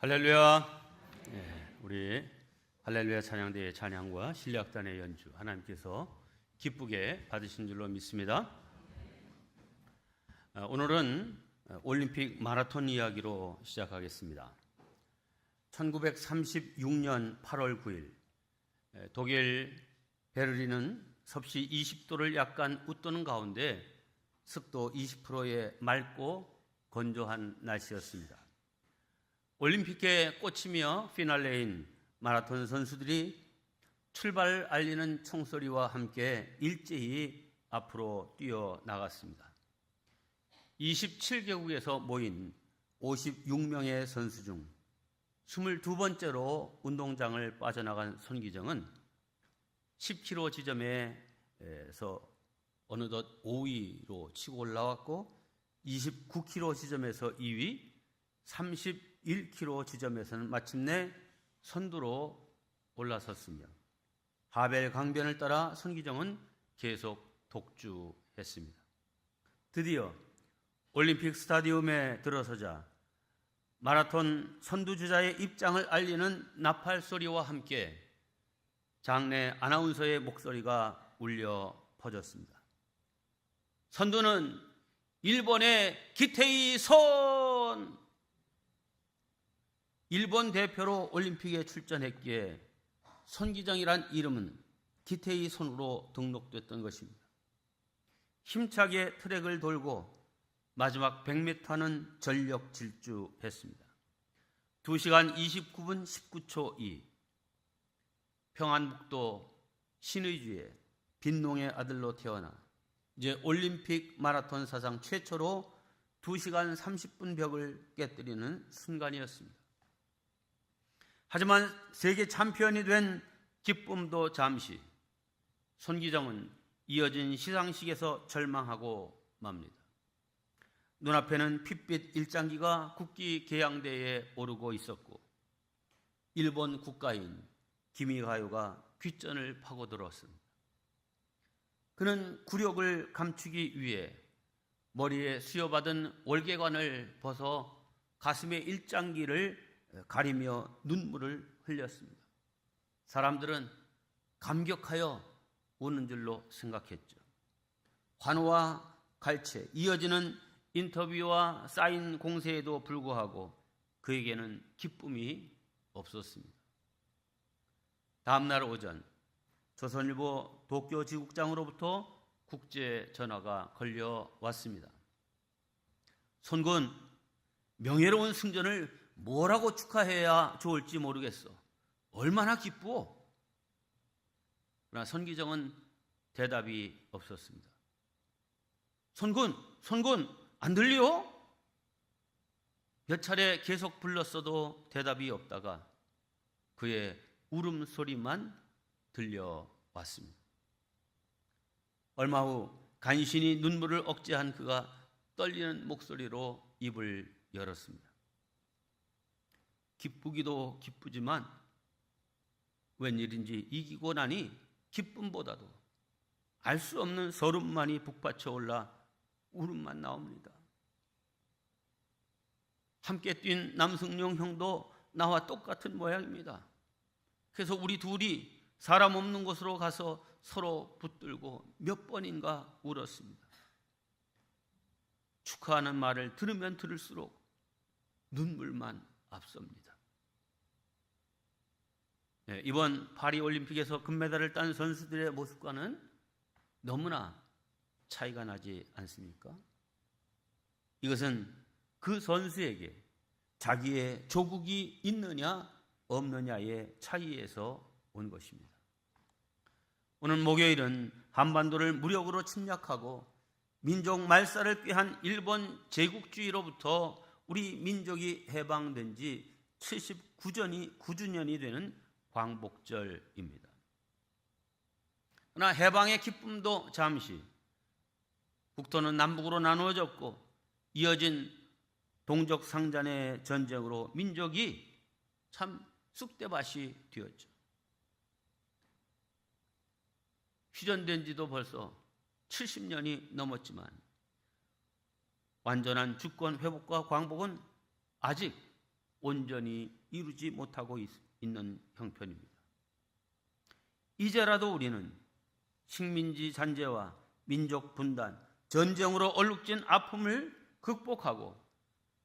할렐루야. 우리 할렐루야 찬양대의 찬양과 실력단의 연주 하나님께서 기쁘게 받으신 줄로 믿습니다. 오늘은 올림픽 마라톤 이야기로 시작하겠습니다. 1936년 8월 9일 독일 베를린은 섭씨 20도를 약간 웃도는 가운데 습도 20%의 맑고 건조한 날씨였습니다. 올림픽에 꽂히며 피날레인 마라톤 선수들이 출발을 알리는 총소리와 함께 일제히 앞으로 뛰어나갔습니다. 27개국에서 모인 56명의 선수 중 22번째로 운동장을 빠져나간 손기정은 10km 지점에서 어느덧 5위로 치고 올라왔고 29km 지점에서 2위, 31km 지점에서는 마침내 선두로 올라섰으며 하벨 강변을 따라 손기정은 계속 독주했습니다. 드디어 올림픽 스타디움에 들어서자 마라톤 선두주자의 입장을 알리는 나팔 소리와 함께 장내 아나운서의 목소리가 울려 퍼졌습니다. 선두는 일본의 기테이 손! 일본 대표로 올림픽에 출전했기에 손기정이란 이름은 기테이 손으로 등록됐던 것입니다. 힘차게 트랙을 돌고 마지막 100m는 전력 질주했습니다. 2시간 29분 19초 2. 평안북도 신의주의 빈농의 아들로 태어나 이제 올림픽 마라톤 사상 최초로 2시간 30분 벽을 깨뜨리는 순간이었습니다. 하지만 세계 챔피언이 된 기쁨도 잠시, 손기정은 이어진 시상식에서 절망하고 맙니다. 눈앞에는 핏빛 일장기가 국기 계양대에 오르고 있었고 일본 국가인 기미가요가 귓전을 파고들었습니다. 그는 굴욕을 감추기 위해 머리에 수여받은 월계관을 벗어 가슴의 일장기를 가리며 눈물을 흘렸습니다. 사람들은 감격하여 우는 줄로 생각했죠. 환호와 갈채, 이어지는 인터뷰와 사인 공세에도 불구하고 그에게는 기쁨이 없었습니다. 다음 날 오전 조선일보 도쿄 지국장으로부터 국제 전화가 걸려왔습니다. 손군, 명예로운 승전을 뭐라고 축하해야 좋을지 모르겠어. 얼마나 기쁘어? 그러나 손기정은 대답이 없었습니다. 손군, 안 들려? 몇 차례 계속 불렀어도 대답이 없다가 그의 울음소리만 들려왔습니다. 얼마 후 간신히 눈물을 억제한 그가 떨리는 목소리로 입을 열었습니다. 기쁘기도 기쁘지만 웬일인지 이기고 나니 기쁨보다도 알 수 없는 서름만이 북받쳐 올라 울음만 나옵니다. 함께 뛴 남승용 형도 나와 똑같은 모양입니다. 그래서 우리 둘이 사람 없는 곳으로 가서 서로 붙들고 몇 번인가 울었습니다. 축하하는 말을 들으면 들을수록 눈물만 앞섭니다. 이번 파리올림픽에서 금메달을 딴 선수들의 모습과는 너무나 차이가 나지 않습니까? 이것은 그 선수에게 자기의 조국이 있느냐 없느냐의 차이에서 온 것입니다. 오늘 목요일은 한반도를 무력으로 침략하고 민족 말살을 꾀한 일본 제국주의로부터 우리 민족이 해방된 지 79주년이 되는 광복절입니다. 그러나 해방의 기쁨도 잠시, 국토는 남북으로 나누어졌고 이어진 동족상잔의 전쟁으로 민족이 참 쑥대밭이 되었죠. 휴전된 지도 벌써 70년이 넘었지만 완전한 주권 회복과 광복은 아직 온전히 이루지 못하고 있는 형편입니다. 이제라도 우리는 식민지 잔재와 민족 분단, 전쟁으로 얼룩진 아픔을 극복하고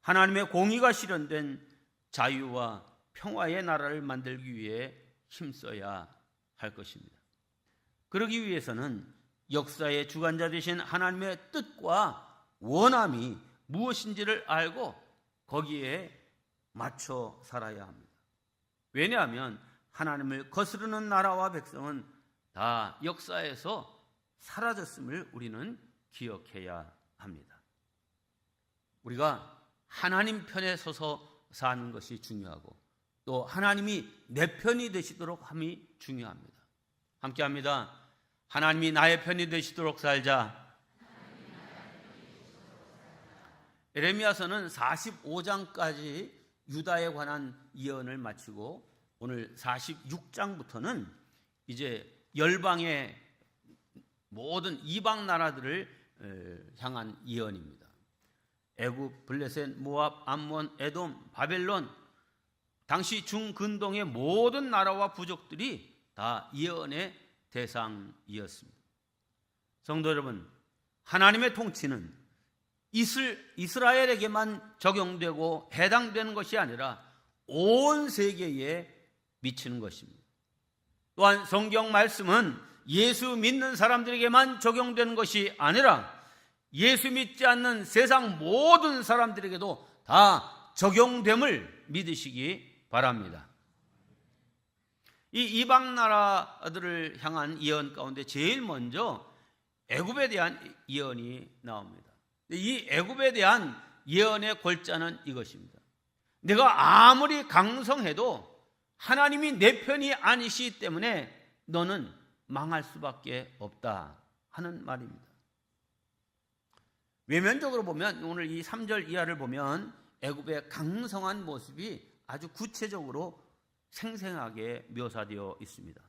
하나님의 공의가 실현된 자유와 평화의 나라를 만들기 위해 힘써야 할 것입니다. 그러기 위해서는 역사의 주관자 되신 하나님의 뜻과 원함이 무엇인지를 알고 거기에 맞춰 살아야 합니다. 왜냐하면 하나님을 거스르는 나라와 백성은 다 역사에서 사라졌음을 우리는 기억해야 합니다. 우리가 하나님 편에 서서 사는 것이 중요하고 또 하나님이 내 편이 되시도록 함이 중요합니다. 함께합니다. 하나님이 나의 편이 되시도록 살자. 에레미야서는 45장까지 유다에 관한 예언을 마치고 오늘 46장부터는 이제 열방의 모든 이방 나라들을 향한 예언입니다. 애굽, 블레셋, 모압, 암몬, 에돔, 바벨론, 당시 중근동의 모든 나라와 부족들이 다 예언의 대상이었습니다. 성도 여러분, 하나님의 통치는 이스라엘에게만 적용되고 해당되는 것이 아니라 온 세계에 미치는 것입니다. 또한 성경 말씀은 예수 믿는 사람들에게만 적용되는 것이 아니라 예수 믿지 않는 세상 모든 사람들에게도 다 적용됨을 믿으시기 바랍니다. 이 이방 나라들을 향한 예언 가운데 제일 먼저 애굽에 대한 예언이 나옵니다. 이 애굽에 대한 예언의 골자는 이것입니다. 내가 아무리 강성해도 하나님이 내 편이 아니시기 때문에 너는 망할 수밖에 없다 하는 말입니다. 외면적으로 보면 오늘 이 3절 이하를 보면 애굽의 강성한 모습이 아주 구체적으로 생생하게 묘사되어 있습니다.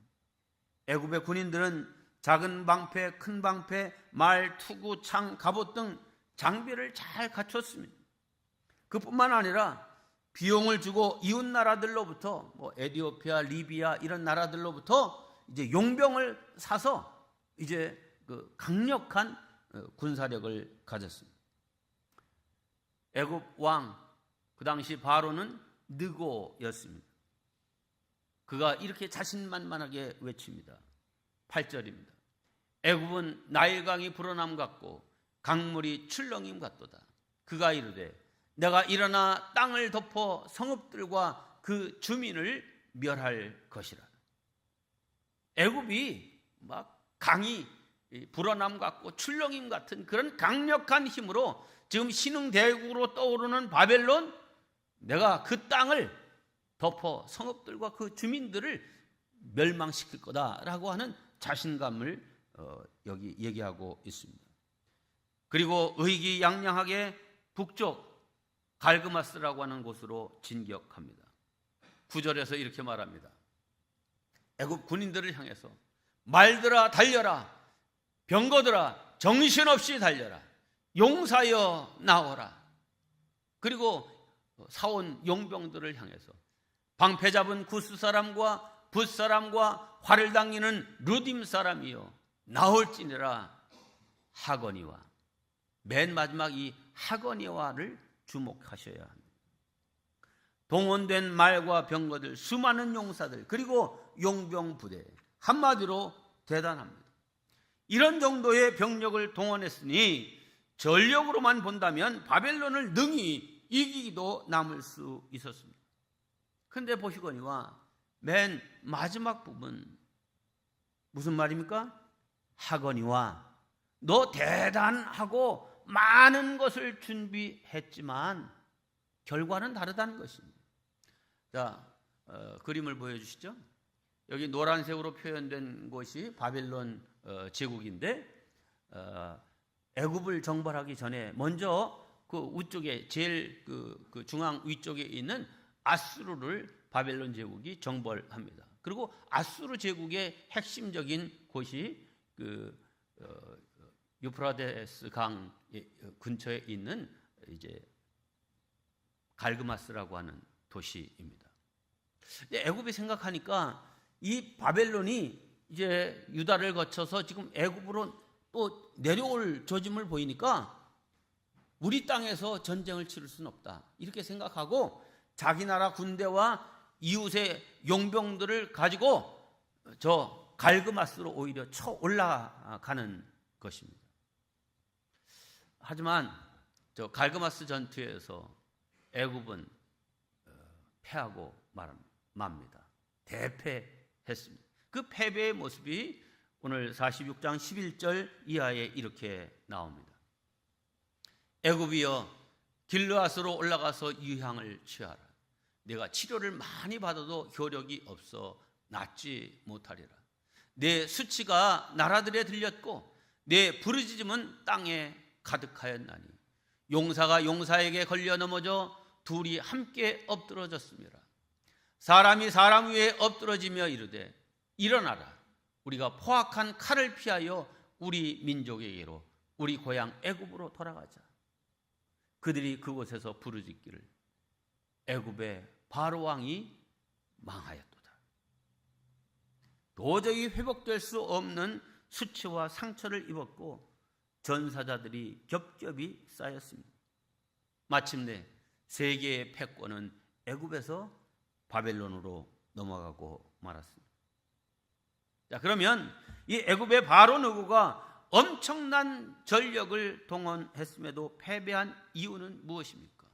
애굽의 군인들은 작은 방패, 큰 방패, 말, 투구, 창, 갑옷 등 장비를 잘 갖췄습니다. 그뿐만 아니라 비용을 주고 이웃 나라들로부터 에티오피아, 리비아 이런 나라들로부터 이제 용병을 사서 이제 그 강력한 군사력을 가졌습니다. 애굽 왕 그 당시 바로는 느고였습니다. 그가 이렇게 자신만만하게 외칩니다. 8절입니다. 애굽은 나일강이 불어남 같고 강물이 출렁임 같도다. 그가 이르되 내가 일어나 땅을 덮어 성읍들과 그 주민을 멸할 것이라. 애굽이 막 강이 불어남 같고 출렁임 같은 그런 강력한 힘으로 지금 신흥대국으로 떠오르는 바벨론, 내가 그 땅을 덮어 성읍들과 그 주민들을 멸망시킬 거다라고 하는 자신감을 여기 얘기하고 있습니다. 그리고 의기양양하게 북쪽 갈그마스라고 하는 곳으로 진격합니다. 9절에서 이렇게 말합니다. 애굽 군인들을 향해서 말들아 달려라, 병거들아 정신없이 달려라, 용사여 나오라. 그리고 사온 용병들을 향해서 방패 잡은 구스 사람과 붓 사람과 활을 당기는 루딤 사람이요 나올지니라 하거니와. 맨 마지막 이 하거니와를 주목하셔야 합니다. 동원된 말과 병거들, 수많은 용사들, 그리고 용병 부대, 한마디로 대단합니다. 이런 정도의 병력을 동원했으니 전력으로만 본다면 바벨론을 능히 이기기도 남을 수 있었습니다. 그런데 보시거니와 맨 마지막 부분 무슨 말입니까? 하거니와 너 대단하고 많은 것을 준비했지만 결과는 다르다는 것입니다. 자, 그림을 보여주시죠. 여기 노란색으로 표현된 곳이 바벨론 제국인데 애굽을 정벌하기 전에 먼저 그 우쪽에 제일 그 중앙 위쪽에 있는 아수르를 바벨론 제국이 정벌합니다. 그리고 아수르 제국의 핵심적인 곳이 그 유프라데스 강 근처에 있는 이제 갈그마스라고 하는 도시입니다. 애굽이 생각하니까 이 바벨론이 이제 유다를 거쳐서 지금 애굽으로 또 내려올 조짐을 보이니까 우리 땅에서 전쟁을 치를 수는 없다, 이렇게 생각하고 자기 나라 군대와 이웃의 용병들을 가지고 저 갈그마스로 오히려 쳐 올라가는 것입니다. 하지만 저 갈그마스 전투에서 애굽은 패하고 맙니다. 대패했습니다. 그 패배의 모습이 오늘 46장 11절 이하에 이렇게 나옵니다. 애굽이여 길르앗으로 올라가서 유향을 취하라. 내가 치료를 많이 받아도 효력이 없어 낫지 못하리라. 내 수치가 나라들에 들렸고 내 부르짖음은 땅에 가득하였나니 용사가 용사에게 걸려 넘어져 둘이 함께 엎드러졌습니다. 사람이 사람 위에 엎드러지며 이르되 일어나라, 우리가 포악한 칼을 피하여 우리 민족에게로 우리 고향 애굽으로 돌아가자. 그들이 그곳에서 부르짖기를 애굽의 바로 왕이 망하였도다. 도저히 회복될 수 없는 수치와 상처를 입었고 전사자들이 겹겹이 쌓였습니다. 마침내 세계의 패권은 애굽에서 바벨론으로 넘어가고 말았습니다. 자, 그러면 이 애굽의 바로 느고가 엄청난 전력을 동원했음에도 패배한 이유는 무엇입니까?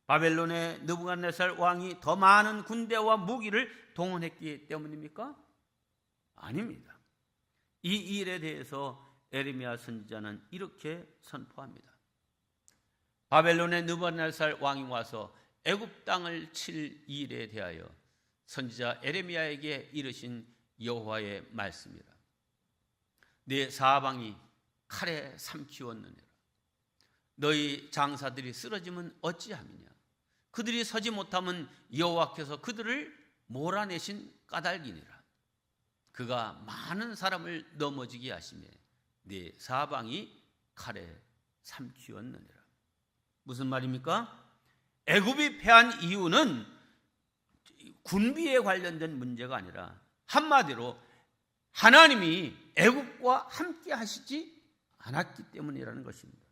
바벨론의 느부갓네살 왕이 더 많은 군대와 무기를 동원했기 때문입니까? 아닙니다. 이 일에 대해서 에레미야 선지자는 이렇게 선포합니다. 바벨론의 느부갓네살 왕이 와서 애굽 땅을 칠 일에 대하여 선지자 에레미야에게 이르신 여호와의 말씀이라. 내 사방이 칼에 삼키웠느니라. 너희 장사들이 쓰러지면 어찌함이냐. 그들이 서지 못하면 여호와께서 그들을 몰아내신 까닭이니라. 그가 많은 사람을 넘어지게 하시며 내 사방이 칼에 삼키웠느니라. 무슨 말입니까? 애굽이 패한 이유는 군비에 관련된 문제가 아니라 한마디로 하나님이 애굽과 함께 하시지 않았기 때문이라는 것입니다.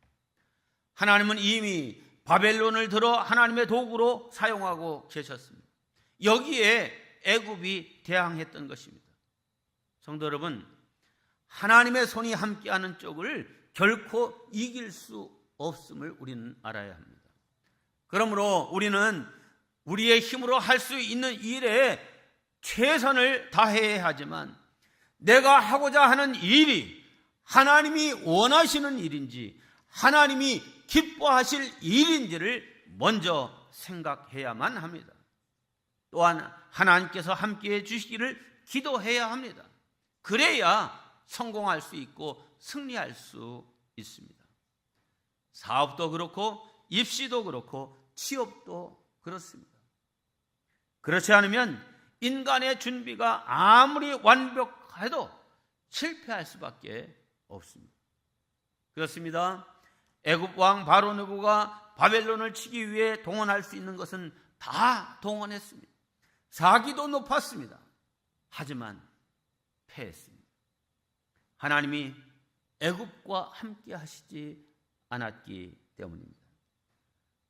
하나님은 이미 바벨론을 들어 하나님의 도구로 사용하고 계셨습니다. 여기에 애굽이 대항했던 것입니다. 성도 여러분, 하나님의 손이 함께하는 쪽을 결코 이길 수 없음을 우리는 알아야 합니다. 그러므로 우리는 우리의 힘으로 할 수 있는 일에 최선을 다해야 하지만 내가 하고자 하는 일이 하나님이 원하시는 일인지 하나님이 기뻐하실 일인지를 먼저 생각해야만 합니다. 또한 하나님께서 함께해 주시기를 기도해야 합니다. 그래야 성공할 수 있고 승리할 수 있습니다. 사업도 그렇고 입시도 그렇고 취업도 그렇습니다. 그렇지 않으면 인간의 준비가 아무리 완벽해도 실패할 수밖에 없습니다. 그렇습니다. 애굽 왕 바로 느고가 바벨론을 치기 위해 동원할 수 있는 것은 다 동원했습니다. 사기도 높았습니다. 하지만 패했습니다. 하나님이 애굽과 함께 하시지 않았기 때문입니다.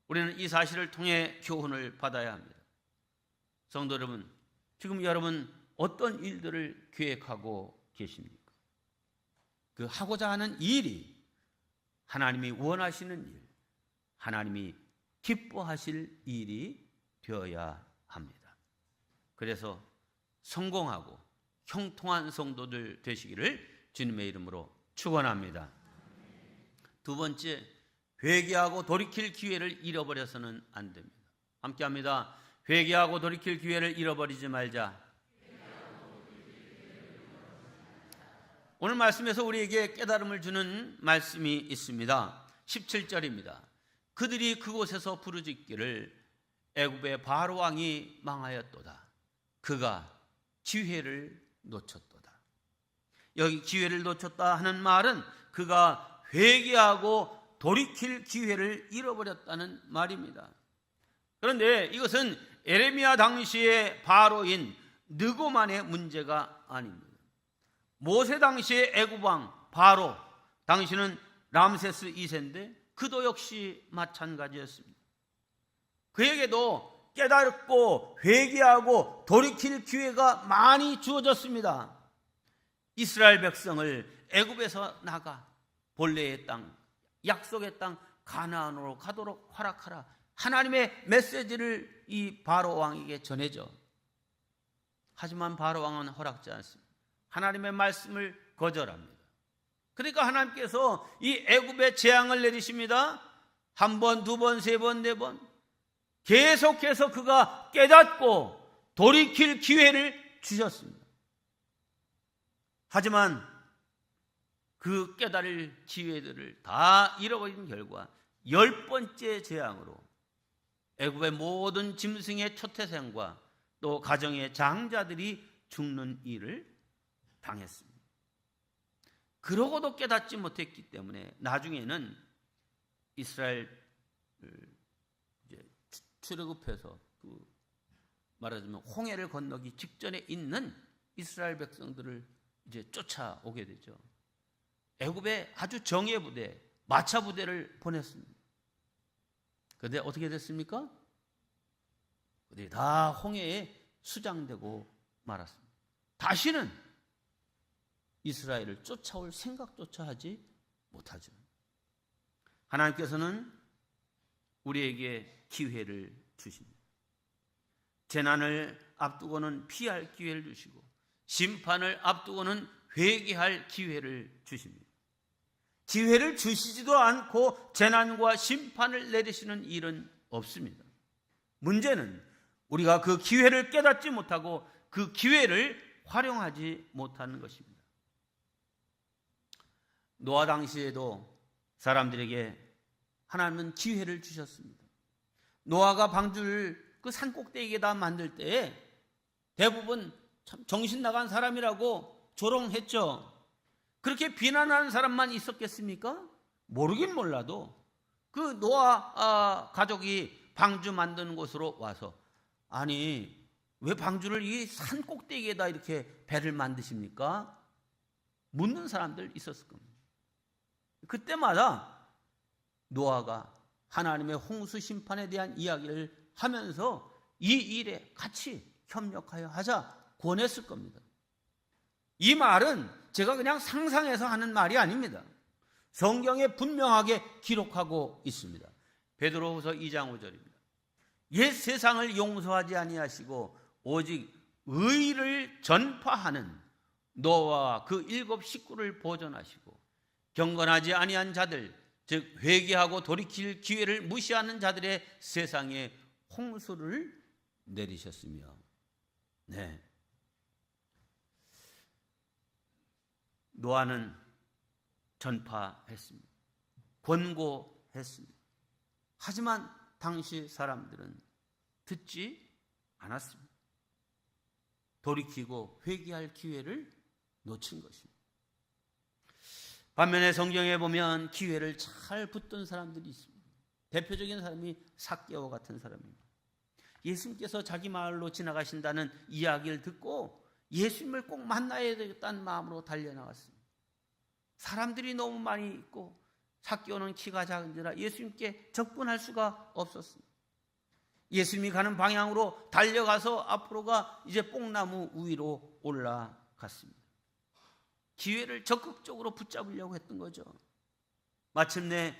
우리는 이 사실을 통해 교훈을 받아야 합니다. 성도 여러분, 지금 여러분 어떤 일들을 계획하고 계십니까? 그 하고자 하는 일이 하나님이 원하시는 일, 하나님이 기뻐하실 일이 되어야 합니다. 그래서 성공하고 형통한 성도들 되시기를 주님의 이름으로 축원합니다. 두 번째, 회개하고 돌이킬 기회를 잃어버려서는 안 됩니다. 함께합니다. 회개하고 돌이킬 기회를 잃어버리지 말자. 오늘 말씀에서 우리에게 깨달음을 주는 말씀이 있습니다. 17절입니다. 그들이 그곳에서 부르짖기를 애굽의 바로 왕이 망하였도다. 그가 기회를 놓쳤도다. 여기 기회를 놓쳤다 하는 말은 그가 회개하고 돌이킬 기회를 잃어버렸다는 말입니다. 그런데 이것은 에레미야 당시의 바로인 느고만의 문제가 아닙니다. 모세 당시의 애굽왕 바로, 당시는 람세스 2세인데 그도 역시 마찬가지였습니다. 그에게도 깨닫고 회개하고 돌이킬 기회가 많이 주어졌습니다. 이스라엘 백성을 애굽에서 나가 본래의 땅, 약속의 땅 가나안으로 가도록 허락하라, 하나님의 메시지를 이 바로 왕에게 전해줘. 하지만 바로 왕은 허락지 않습니다. 하나님의 말씀을 거절합니다. 그러니까 하나님께서 이 애굽에 재앙을 내리십니다. 한 번, 두 번, 세 번, 네 번 계속해서 그가 깨닫고 돌이킬 기회를 주셨습니다. 하지만 그 깨달을 기회들을 다 잃어버린 결과 10번째 재앙으로 애굽의 모든 짐승의 초태생과 또 가정의 장자들이 죽는 일을 당했습니다. 그러고도 깨닫지 못했기 때문에 나중에는 이스라엘을 이제 출애굽해서 말하자면 홍해를 건너기 직전에 있는 이스라엘 백성들을 이제 쫓아오게 되죠. 애굽에 아주 정예 부대, 마차 부대를 보냈습니다. 그런데 어떻게 됐습니까? 그들이 다 홍해에 수장되고 말았습니다. 다시는 이스라엘을 쫓아올 생각조차 하지 못하죠. 하나님께서는 우리에게 기회를 주십니다. 재난을 앞두고는 피할 기회를 주시고 심판을 앞두고는 회개할 기회를 주십니다. 기회를 주시지도 않고 재난과 심판을 내리시는 일은 없습니다. 문제는 우리가 그 기회를 깨닫지 못하고 그 기회를 활용하지 못하는 것입니다. 노아 당시에도 사람들에게 하나님은 기회를 주셨습니다. 노아가 방주를 그 산 꼭대기에다 만들 때에 대부분 참 정신 나간 사람이라고 조롱했죠. 그렇게 비난하는 사람만 있었겠습니까? 모르긴 몰라도 그 노아 가족이 방주 만드는 곳으로 와서, 아니 왜 방주를 이 산 꼭대기에다 이렇게 배를 만드십니까? 묻는 사람들 있었을 겁니다. 그때마다 노아가 하나님의 홍수 심판에 대한 이야기를 하면서 이 일에 같이 협력하여 하자 권했을 겁니다. 이 말은 제가 그냥 상상해서 하는 말이 아닙니다. 성경에 분명하게 기록하고 있습니다. 베드로후서 2장 5절입니다. 옛 세상을 용서하지 아니하시고 오직 의를 전파하는 노아와 그 7 식구를 보존하시고 경건하지 아니한 자들, 즉 회개하고 돌이킬 기회를 무시하는 자들의 세상에 홍수를 내리셨으며, 네, 노아는 전파했습니다. 권고했습니다. 하지만 당시 사람들은 듣지 않았습니다. 돌이키고 회개할 기회를 놓친 것입니다. 반면에 성경에 보면 기회를 잘 붙든 사람들이 있습니다. 대표적인 사람이 삭개오 같은 사람입니다. 예수님께서 자기 마을로 지나가신다는 이야기를 듣고 예수님을 꼭 만나야 되겠다는 마음으로 달려나갔습니다. 사람들이 너무 많이 있고 삭개오는 키가 작은지라 예수님께 접근할 수가 없었습니다. 예수님이 가는 방향으로 달려가서 앞으로가 이제 뽕나무 위로 올라갔습니다. 기회를 적극적으로 붙잡으려고 했던 거죠. 마침내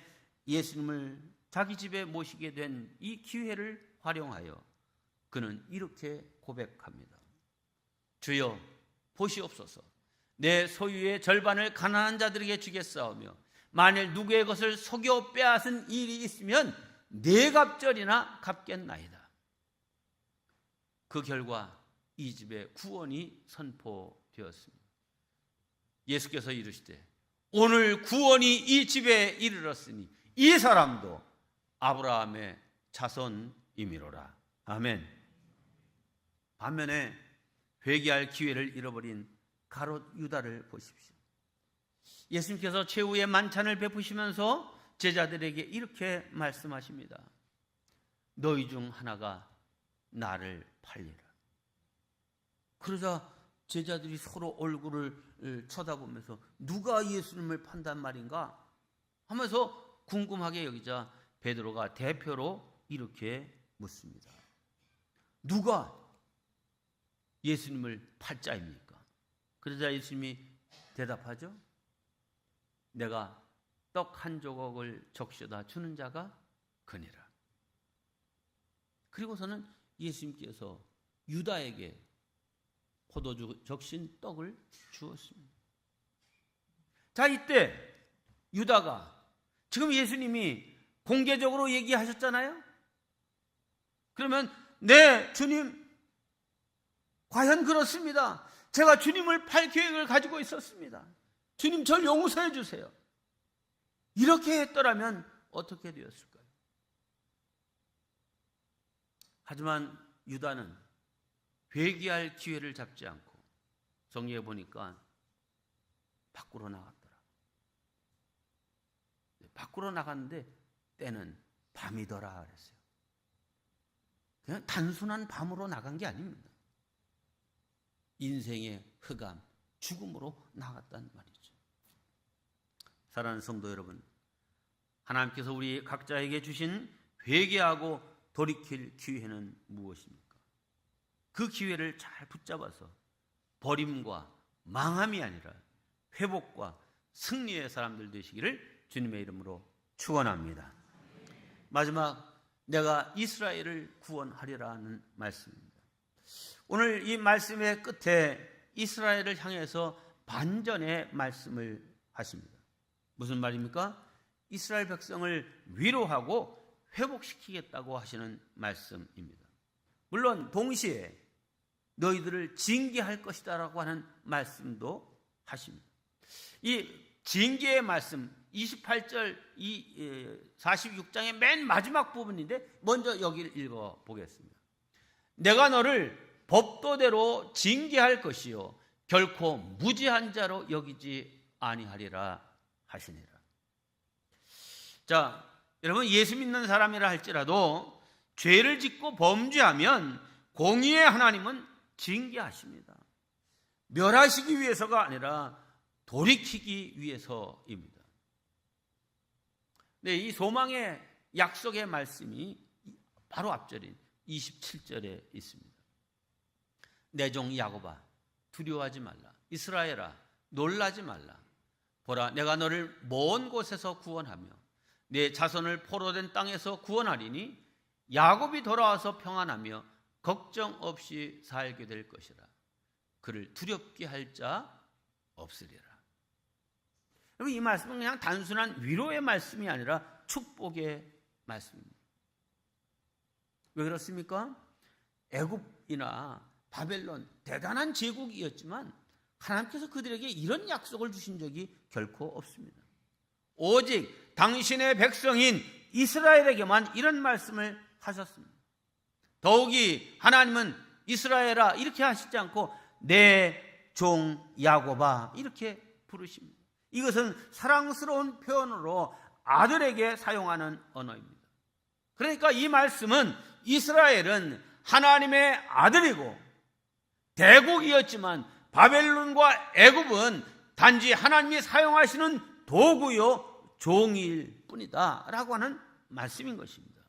예수님을 자기 집에 모시게 된 이 기회를 활용하여 그는 이렇게 고백합니다. 주여 보시옵소서, 내 소유의 절반을 가난한 자들에게 주겠사오며 만일 누구의 것을 속여 빼앗은 일이 있으면 4갑절이나 갚겠나이다. 그 결과 이 집에 구원이 선포되었습니다. 예수께서 이르시되 오늘 구원이 이 집에 이르렀으니 이 사람도 아브라함의 자손이미로라. 아멘. 반면에 회개할 기회를 잃어버린 가롯 유다를 보십시오. 예수님께서 최후의 만찬을 베푸시면서 제자들에게 이렇게 말씀하십니다. 너희 중 하나가 나를 팔리라. 그러자 제자들이 서로 얼굴을 쳐다보면서 누가 예수님을 판단 말인가 하면서 궁금하게 여기자 베드로가 대표로 이렇게 묻습니다. 누가 예수님을 팔 자입니까? 그러자 예수님이 대답하죠. 내가 떡 한 조각을 적셔다 주는 자가 그니라. 그리고서는 예수님께서 유다에게 포도주 적신 떡을 주었습니다. 자, 이때 유다가 지금 예수님이 공개적으로 얘기하셨잖아요. 그러면 네, 주님, 과연 그렇습니다. 제가 주님을 팔 계획을 가지고 있었습니다. 주님, 절 용서해 주세요. 이렇게 했더라면 어떻게 되었을까요? 하지만 유다는 회개할 기회를 잡지 않고 성경에 보니까 밖으로 나갔더라. 밖으로 나갔는데 때는 밤이더라 그랬어요. 그냥 단순한 밤으로 나간 게 아닙니다. 인생의 흑암, 죽음으로 나갔단 말이죠. 사랑하는 성도 여러분, 하나님께서 우리 각자에게 주신 회개하고 돌이킬 기회는 무엇입니까? 그 기회를 잘 붙잡아서 버림과 망함이 아니라 회복과 승리의 사람들 되시기를 주님의 이름으로 축원합니다. 마지막, 내가 이스라엘을 구원하리라는 말씀입니다. 오늘 이 말씀의 끝에 이스라엘을 향해서 반전의 말씀을 하십니다. 무슨 말입니까? 이스라엘 백성을 위로하고 회복시키겠다고 하시는 말씀입니다. 물론 동시에 너희들을 징계할 것이다 라고 하는 말씀도 하십니다. 이 징계의 말씀 28절 46장의 맨 마지막 부분인데 먼저 여기를 읽어보겠습니다. 내가 너를 법도대로 징계할 것이요 결코 무지한 자로 여기지 아니하리라 하시니라. 자, 여러분, 예수 믿는 사람이라 할지라도 죄를 짓고 범죄하면 공의의 하나님은 징계하십니다. 멸하시기 위해서가 아니라 돌이키기 위해서입니다. 네, 이 소망의 약속의 말씀이 바로 앞절인 27절에 있습니다. 내 종 야곱아, 두려워하지 말라. 이스라엘아, 놀라지 말라. 보라, 내가 너를 먼 곳에서 구원하며 내 자손을 포로된 땅에서 구원하리니 야곱이 돌아와서 평안하며 걱정 없이 살게 될 것이라. 그를 두렵게 할 자 없으리라. 여러분, 이 말씀은 그냥 단순한 위로의 말씀이 아니라 축복의 말씀입니다. 왜 그렇습니까? 애굽이나 바벨론 대단한 제국이었지만 하나님께서 그들에게 이런 약속을 주신 적이 결코 없습니다. 오직 당신의 백성인 이스라엘에게만 이런 말씀을 하셨습니다. 더욱이 하나님은 이스라엘아 이렇게 하시지 않고 내 종 야곱아 이렇게 부르십니다. 이것은 사랑스러운 표현으로 아들에게 사용하는 언어입니다. 그러니까 이 말씀은 이스라엘은 하나님의 아들이고 대국이었지만 바벨론과 애굽은 단지 하나님이 사용하시는 도구요 종일 뿐이다 라고 하는 말씀인 것입니다.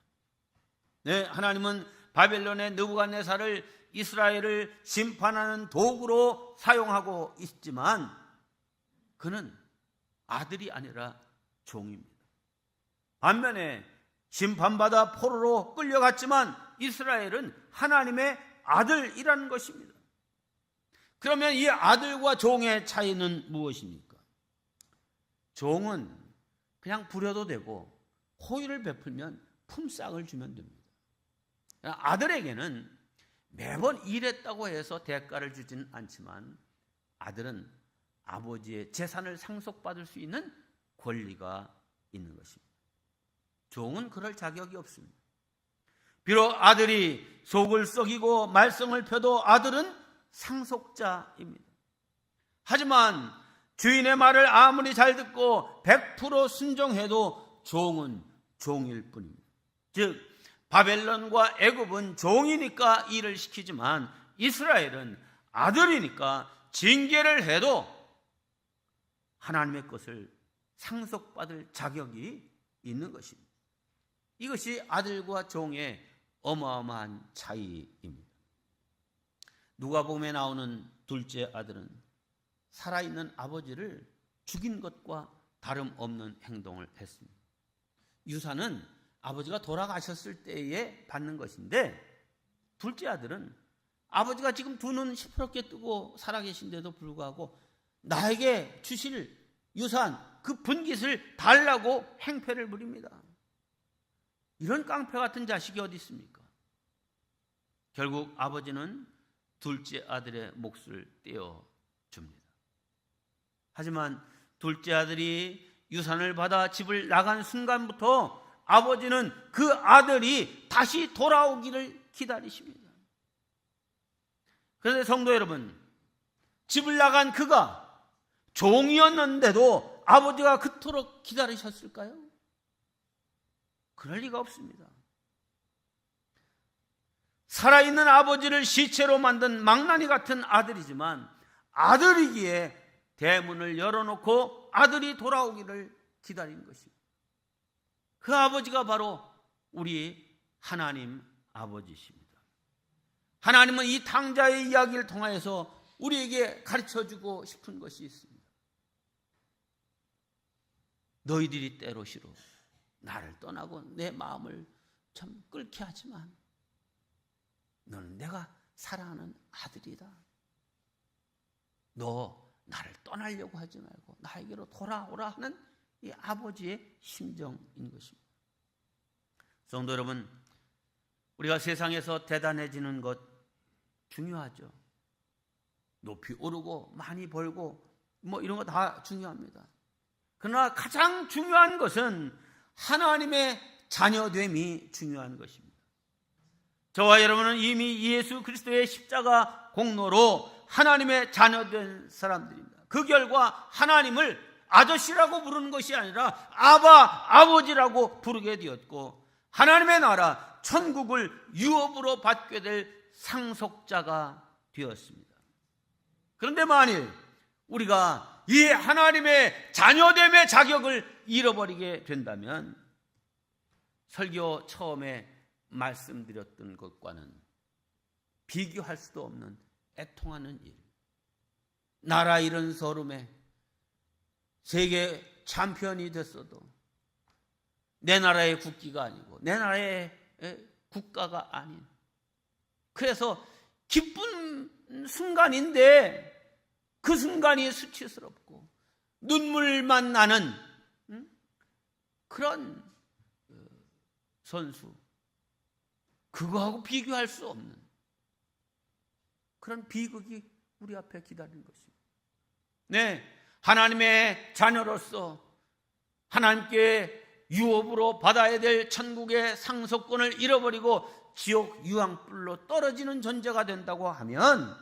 네, 하나님은 바벨론의 느부갓네살을 이스라엘을 심판하는 도구로 사용하고 있지만 그는 아들이 아니라 종입니다. 반면에 심판받아 포로로 끌려갔지만 이스라엘은 하나님의 아들이라는 것입니다. 그러면 이 아들과 종의 차이는 무엇입니까? 종은 그냥 부려도 되고 호의를 베풀면 품삯을 주면 됩니다. 아들에게는 매번 일했다고 해서 대가를 주지는 않지만 아들은 아버지의 재산을 상속받을 수 있는 권리가 있는 것입니다. 종은 그럴 자격이 없습니다. 비록 아들이 속을 썩이고 말썽을 펴도 아들은 상속자입니다. 하지만 주인의 말을 아무리 잘 듣고 100% 순종해도 종은 종일 뿐입니다. 즉 바벨론과 애굽은 종이니까 일을 시키지만 이스라엘은 아들이니까 징계를 해도 하나님의 것을 상속받을 자격이 있는 것입니다. 이것이 아들과 종의 어마어마한 차이입니다. 누가복음에 나오는 둘째 아들은 살아있는 아버지를 죽인 것과 다름없는 행동을 했습니다. 유산은 아버지가 돌아가셨을 때에 받는 것인데, 둘째 아들은 아버지가 지금 두 눈 시퍼렇게 뜨고 살아계신데도 불구하고 나에게 주실 유산, 그 분깃을 달라고 행패를 부립니다. 이런 깡패 같은 자식이 어디 있습니까? 결국 아버지는 둘째 아들의 몫을 떼어줍니다. 하지만 둘째 아들이 유산을 받아 집을 나간 순간부터 아버지는 그 아들이 다시 돌아오기를 기다리십니다. 그런데 성도 여러분, 집을 나간 그가 종이었는데도 아버지가 그토록 기다리셨을까요? 그럴 리가 없습니다. 살아있는 아버지를 시체로 만든 망나니 같은 아들이지만 아들이기에 대문을 열어놓고 아들이 돌아오기를 기다린 것입니다. 그 아버지가 바로 우리 하나님 아버지십니다. 하나님은 이 탕자의 이야기를 통하여서 우리에게 가르쳐주고 싶은 것이 있습니다. 너희들이 때로시로 나를 떠나고 내 마음을 참 끓게 하지만 너는 내가 사랑하는 아들이다. 너 나를 떠나려고 하지 말고 나에게로 돌아오라 하는 이 아버지의 심정인 것입니다. 성도 여러분, 우리가 세상에서 대단해지는 것 중요하죠. 높이 오르고 많이 벌고 뭐 이런 거 다 중요합니다. 그러나 가장 중요한 것은 하나님의 자녀됨이 중요한 것입니다. 저와 여러분은 이미 예수 그리스도의 십자가 공로로 하나님의 자녀된 사람들입니다. 그 결과 하나님을 아저씨라고 부르는 것이 아니라 아버지라고 부르게 되었고, 하나님의 나라 천국을 유업으로 받게 될 상속자가 되었습니다. 그런데 만일 우리가 이 하나님의 자녀됨의 자격을 잃어버리게 된다면 설교 처음에 말씀드렸던 것과는 비교할 수도 없는 애통하는 일, 나라 잃은 서름에 세계 챔피언이 됐어도 내 나라의 국기가 아니고 내 나라의 국가가 아닌, 그래서 기쁜 순간인데 그 순간이 수치스럽고 눈물만 나는 그런 선수, 그거하고 비교할 수 없는 그런 비극이 우리 앞에 기다리는 것입니다. 네, 하나님의 자녀로서 하나님께 유업으로 받아야 될 천국의 상속권을 잃어버리고 지옥 유황불로 떨어지는 존재가 된다고 하면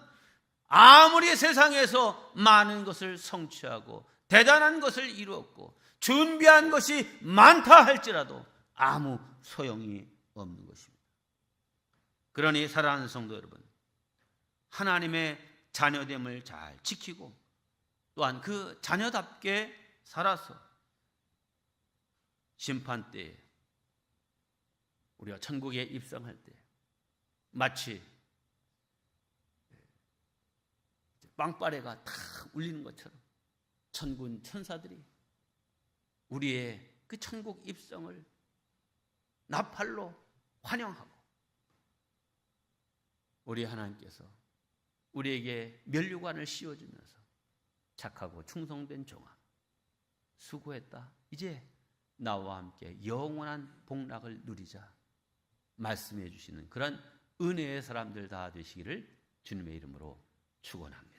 아무리 세상에서 많은 것을 성취하고 대단한 것을 이루었고 준비한 것이 많다 할지라도 아무 소용이 없는 것입니다. 그러니 사랑하는 성도 여러분, 하나님의 자녀됨을 잘 지키고 또한 그 자녀답게 살아서 심판 때에 우리가 천국에 입성할 때 마치 빵빠레가 탁 울리는 것처럼 천군 천사들이 우리의 그 천국 입성을 나팔로 환영하고 우리 하나님께서 우리에게 면류관을 씌워주면서 착하고 충성된 종아, 수고했다. 이제 나와 함께 영원한 복락을 누리자 말씀해 주시는 그런 은혜의 사람들 다 되시기를 주님의 이름으로 축원합니다.